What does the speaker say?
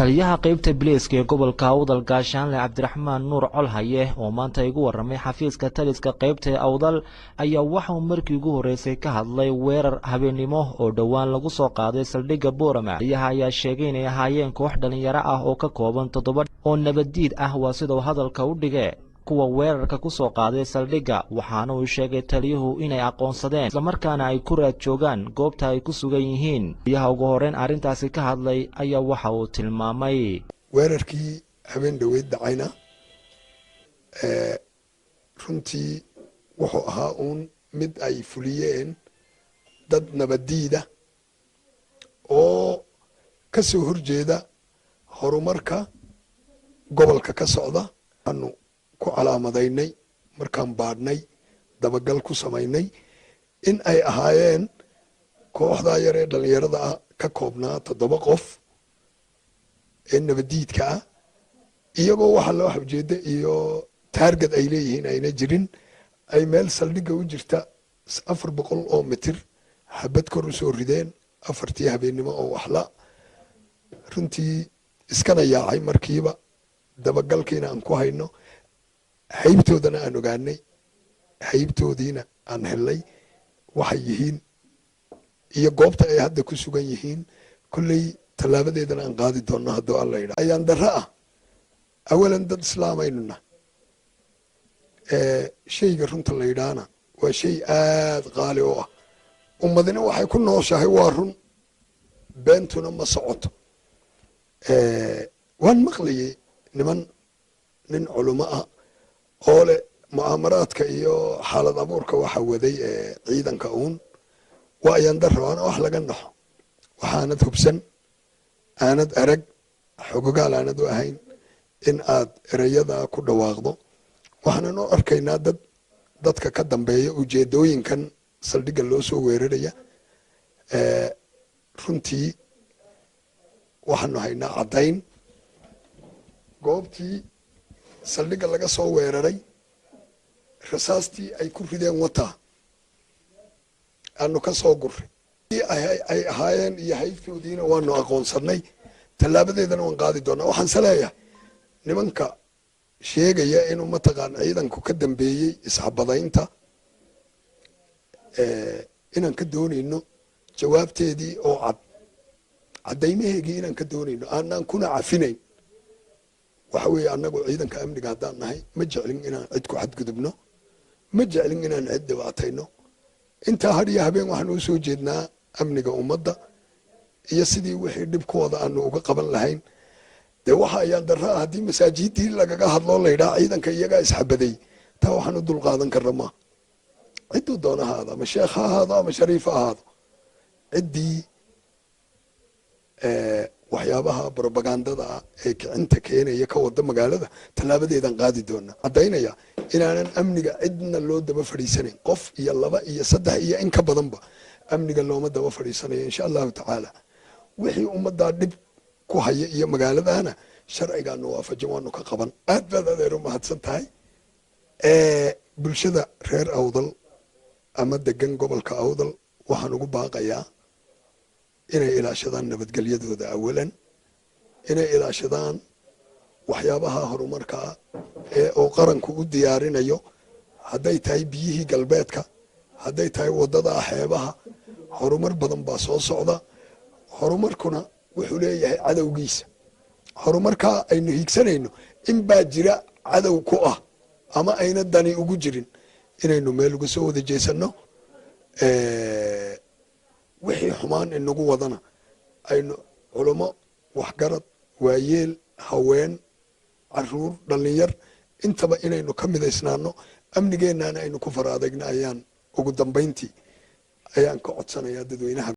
taliyaha qaybta Biliiska ee gobolka Awdal Gaashaanle Cabdiraxmaan Nuur Colhaye oo maanta igu waramay xafiiska taliska qaybta Awdal ayaa waxa uu markii ugu horeysay ka hadlay weerar habeenimo oo dhawaan lagu soo qaaday saldhigga Boorama. Ayaa sheegay inay ahaayeen koox dhalinyaro ah oo ka kooban 7 oo nabadiid ah waa sida uu hadalka u dhigay kuwa weerarka ku soo qaaday saldhigga, waxaana uu sheegay taliyuhu inay aqoonsadeen isla markaana ay ku raad joogaan goobta ay ku sugan yihiin. Taliyaha ugu horeen arrintaasi ka hadlay ayaa waxa uu tilmaamay weerarkii habeen dhaweyd dhacayna runtii wuxuu ahaa mid ay fuliyeen dad nabadiida oo ka soo horjeeda horumarka gobolka ka socda. aanu ku calaamadaynay markaan baadhnay dabagal ku samaynay in ay ahaayeen kooxda yar ee dhalinyarada ah ka koobnaa 7 qof ee nabadiidka ah, iyagoo waxa loo xabjeeda iyo taarget ay leeyihiin ayna jirin. ay meel saldhigga u jirta 400 oo mitir xabad kor u soo rideen 4tii habeenimo oo waxla runtii iskana yaacay markiiba. dabagalkiina aan ku hayno, haybtoodana aan ogaanay, haybtoodiina aan helay waxay yihiin iyo goobta ay hadda ku sugan yihiin. kulley tallaabadeedana aan qaadi doonno hadduu alla yidhaa. ayaan darro ah awalan dad islaamaynuna shayga runta la yidhaahna waa shay aad qaali u ah. ummadina waxay ku nooshahay waa run, beentuna ma socoto. waan maqlayay nin culimo ah oo leh mu'aamaraadka iyo xaalad abuurka waxa waday ciidanka waa ayaan darro aan wax laga naxo. waxaanad hubsan, aanad arag, xogogaal aanad u ahayn in aad ereyada ku dhawaaqdo. waxaanan u arkaynaa dadka ka dambeeya ujeedooyinkan saldhigga loo soo weeraraya. runtii waxaanu haynaa caddayn goobtii saldhigga laga soo weeraray rasaastii ay ku rideen wataa aanu ka soo gurray ay ahaayeen iyo haybtoodiina waanu aqoonsanay. tallaabadeedana waan qaadi doonaa. waxaan saleeyahay nimanka sheegaya inuu mataqaan ciidanku ka dambeeyey isxabadaynta inaan ka doonayno jawaabteedii oo caddaymaheegii inaan ka doonayno aanaan kuna cafinayn. waxa weeye annagu ciidanka amniga haddaan nahay ma jeclin inaan cid ku xadgudubno, ma jeclin inaan cid dhibaatayno. intaa har iyo habeen waxaan u soo jeednaa amniga ummadda iyo sidii wixii dhibkooda aanu uga qaban lahayn. dee waxa ayaan darraa haddii masaajiddii lagaga hadloo laydhaa ciidanka iyagaa isxabaday, taa waxaan u dulqaadan karna maa. cidduu doona ha ahaado, ama sheekh ha ahaado ama shariif ha ahaado, ciddii waxyaabaha brobagandada ah ee kicinta keenaya ka wada magaalada tallaabadeedan qaadi doona. caddaynaya inaanan amniga cidna loo daba fadhiisanayn. qof iyo 2 iyo 3 iyo in ka badanba amniga looma daba fadhiisanayo insha allahu tacaala. wixii ummaddaa dhib ku haya iyo magaaladana sharcigaanu waafajin waanu ka qaban. aad baad adeer u mahadsan tahay. bulshada reer Awdal ama degan gobolka Awdal waxaan ugu baaqayaa inay ilaashadaan nabadgelyadooda awalan, inay ilaashadaan waxyaabaha horumarka oo qaranku u diyaarinayo. hadday tahay biyihii galbeedka, hadday tahay wadada xeebaha, horumar badan baa soo socda. horumarkuna wuxuu leeyahay cadowgiisa. horumarka aynu hiigsanayno in baa jira cadow ku ah ama ayna dani ugu jirin. inaynu meel uga soo wada jeesano, wixii xumaan inagu wadana aynu culimo, waxgarad, waayeel, haween, caruur, dhalinyar intaba inaynu ka midaysnaano. amnigeennana aynu ku faraadegna ayaan ugu dambayntii ayaan ka codsanayaa dadweynaha.